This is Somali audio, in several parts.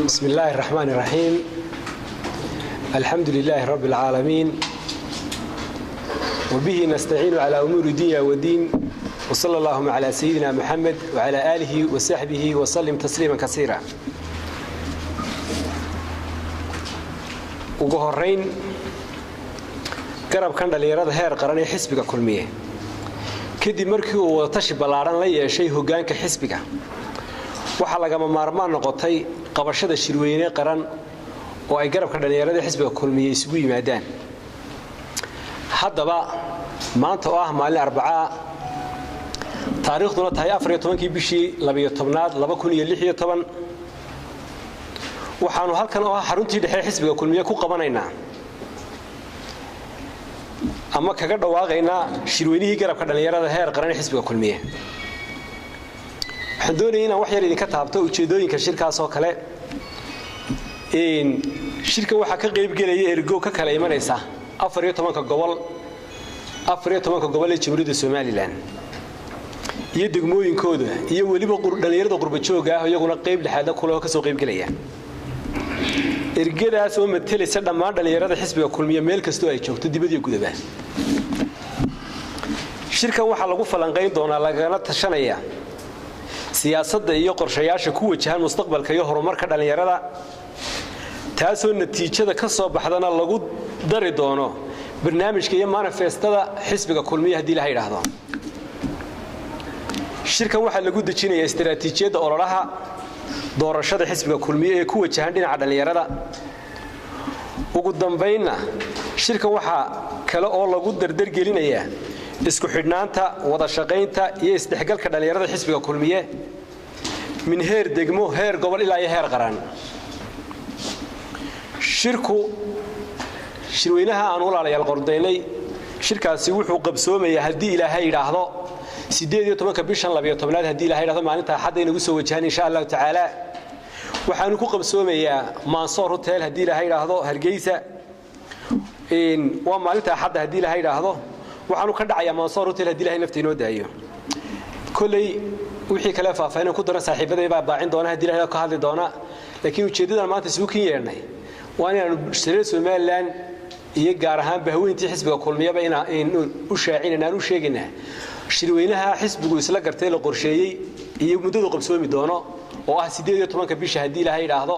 بسم الله الرحمن الرحيم. الحمد لله رب العالمين وبه نستعين على أمور الدنيا والدين وصلى الله على سيدنا محمد وعلى آله وصحبه وسلم تسليما كثيرا. ugu horeyn garabkan dhalinyarada heer qaran ee xisbiga kulmiye kadib markii uu watashi balaaran la yeeshay hoggaanka xisbiga waxa laga maarmaan noqotay qabashada shirweyne qaran oo ay garabka dhalinyarada xisbiga kulmiye isugu yimaadaan. haddaba maanta oo ah maalin Arbacaa taariikhduna tahay 14 bishii 12aad 2016 waxaanu halkan oo xaruntii dhexe xisbiga kulmiye ku qabanaynaa ama kaga dhawaaqaynaa shirweynihii garabka dhalinyarada heer qaran ee xisbiga kulmiye. waxaan doonayaa inaan wax yar idinka taabto ujeedooyinka shirkaas oo kale. shirka waxa ka qayb galaya ergo ka kala imanaysa 14 gobol ee Jamhuuriyadda Soomaaliland iyo degmooyinkooda iyo waliba dhalinyarada qurba jooga ah iyaguna qayb lixaad kula ka soo qayb galaya. ergadaas oo matelaysa dhammaan dhalinyarada xisbiga kulmiye meel kasto ay joogto dibadda iyo gudaba. shirkan waxa lagu falanqeyn doonaa lagana tashanaya siyaasadda iyo qorshayaasha ku wajahan mustaqbalka iyo horumarka dhalinyarada taasoo natiijada ka soo baxdana lagu dari doono barnaamijka iyo manifestada xisbiga kulmiye hadii la yiraahdo. shirkan waxa lagu dejinayaa istiraatiijiyadda ololaha doorashada xisbiga kulmiye ee ku wajahan dhinaca dhalinyarada. ugu dambeynna shirkan waxa kale oo lagu dardar gelinayaa isku xidhnaanta wada shaqaynta iyo isdhexgalka dhalinyarada xisbiga kulmiye min heer degmo heer gobol ilaa heer qaran. shirweynaha aan walaalayaal qordaynay shirkaasi wuxuu qabsoomayaa hadii Ilaahay yiraahdo 18 bishan 12aad hadii Ilaahay yiraahdo maalinta xadda inagu soo wajahan insha Allah taala. waxaanu ku qabsoomayaa Mansoor Hotel hadii Ilaahay yiraahdo Hargeysa. waa maalinta xadda hadii Ilaahay yiraahdo waxaanu ka dhacayaa Mansoor Hotel hadii Ilaahay naftiinoo daayo. kulay wixii kala faafayna ku daran saaxiibadey baa baacin doona hadii Ilaahay ka hadli doona. laakiin ujeedada maanta isugu kin yeernay waa inaan shirada Soomaaliland iyo gaar ahaan bahweyntii xisbiga kulmiyaba inaan u shaacinaan u sheegnaa shirweynaha xisbigu isla gartay la qorsheeyay iyo muddada qabsoomi doono oo ah 18 bisha hadii Ilaahay yiraahdo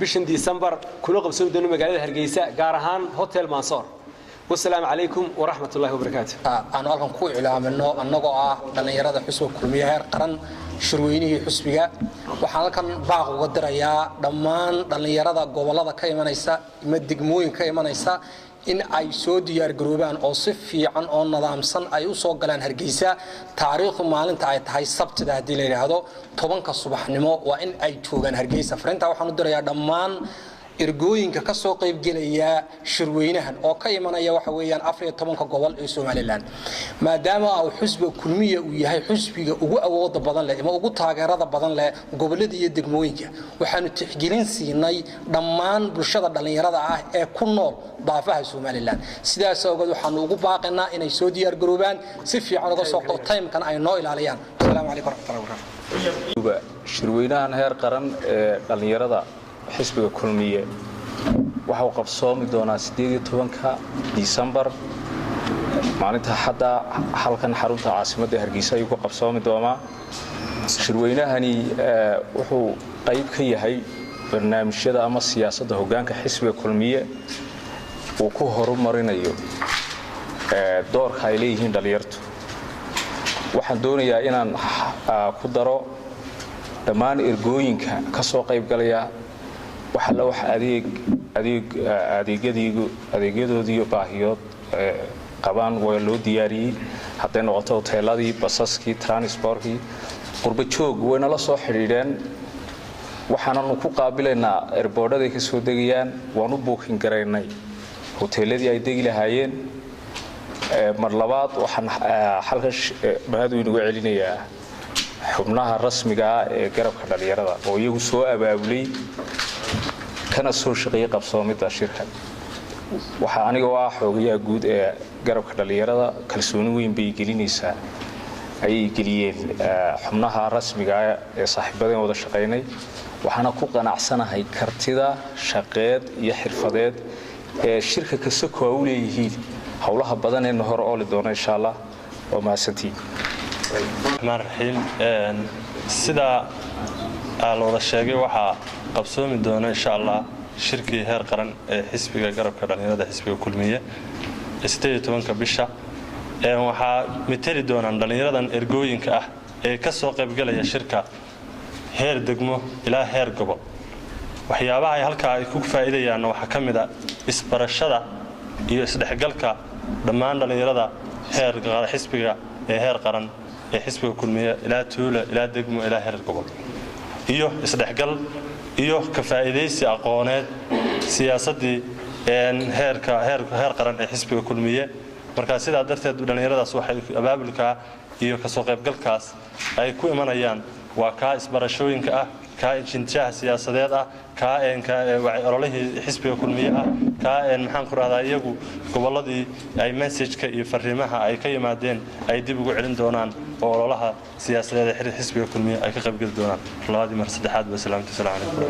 bishan December kuna qabsoomi doono magaalada Hargeysa gaar ahaan Hotel Mansoor. والسلام عليكم ورحمة الله وبركاته. أنا ألقى كوي على منه النقاء دلنا حسب كلمية قرن شرويني حسبية وحنا كان باغ قدر يا دمان دلنا قبلا كيما نيسا مدق موين كيما نيسا إن أي سود يرجروبان أوصف عن أن نظام صن أي وصق لان هرجيسا تاريخ مالن تعيت هاي السبت ده دليل هذا طبعا كصبح نمو وإن أي توجن هرجيسا فرنتا وحنا قدر يا دمان ergooyinka ka soo qayb galaya shirweynahan oo ka imanaya waxa weeyaan 14 gobol ee Soomaaliland maadaama uu xisbiga kulmiye uu yahay xisbiga ugu awooda badan leh ama ugu taageerada badan leh gobolada iyo degmooyinka waxaanu tixgelin siinay dhammaan bulshada dhalinyarada ah ee ku nool daafaha Soomaaliland. sidaas awgeed waxaanu ugu baaqaynaa inay soo diyaar garoobaan si fiican uga soo time-kan ay noo ilaaliyaan. Assalaamu alaykum warahmatullahi wabarakatuh. shirweynahan heer qaran ee dhalinyarada xisbiga kulmiye waxa uu qabsoomi doonaa 18 December maalinta xadda halkan xarunta caasimadda Hargeysa ayuu ku qabsoomi doonaa. shirweynahani wuxuu qayb ka yahay barnaamijyada ama siyaasadda hoggaanka xisbiga kulmiye uu ku horumarinayo doorka ay leeyihiin dhalinyartu. waxaan doonayaa inaan ku daro dhammaan ergooyinka ka soo qayb galaya waxa la wax adeegyadoodii baahiyood qabaan waa loo diyaariyay haday noqoto hoteeladii basaskii transportkii qurba joog wayna la soo xiriireen waxaanu ku qaabilaynaa airportada ka soo degayaan waanu booking gareynay hoteeladii ay degi lahaayeen. mar labaad waxaan halka bahadu inagu celinayaa xubnaha rasmiga ah ee garabka dhalinyarada oo iyagu soo abaabulay kana soo shaqeeyay qabsoomida shirka. waxa aniga waa xoogayaa guud ee garabka dhalinyarada kalsooni weyn bay gelinaysaa ay geliyeen xubnaha rasmiga ah ee saaxiibadeen wada shaqeynay waxaana ku qanacsanahay kartida shaqeed iyo xirfadeed ee shirka kasta koo u leeyihiin hawlaha badan ee hor oo doona insha Allah oo maasantii الرحمن الرحيم sida loo sheegay waxa qabsoomi doona insha Allah shirkii heer qaran ee xisbiga garabka dhalinyarada xisbiga kulmiye 18 bisha waxa mitali doonaan dhalinyaradan ergooyinka ah ee ka soo qayb galaya shirka heer degmo ilaa heer gobol waxyaabaha ay halka ay ku faa'iidayaan waxa kamid ah isbarashada iyo isdhexgalka dhammaan dhalinyarada heer xisbiga ee heer qaran ee xisbiga kulmiye ilaa tuulo ilaa degmo ilaa heer gobol iyo isdhexgal iyo ka faa'iideysi aqooneed siyaasadii heer qaran ee xisbiga kulmiye marka sidaa darteed dhalinyaradaas waxay abaabulka iyo ka soo qaybgalkaas ay ku imanayaan waa ka isbarashooyinka ah ka injineeraha siyaasadeed ah ka ololihii xisbiga kulmiye ah ka maxaan ku raahdaa iyagu goboladii ay message-ka iyo fariimaha ay ka yimaadeen ay dib ugu celin doonaan oo ololaha siyaasadeed ee xisbiga kulmiye ay ka qayb gali doonaan labadii mar saddexaad. Wasalaamtu alaykum.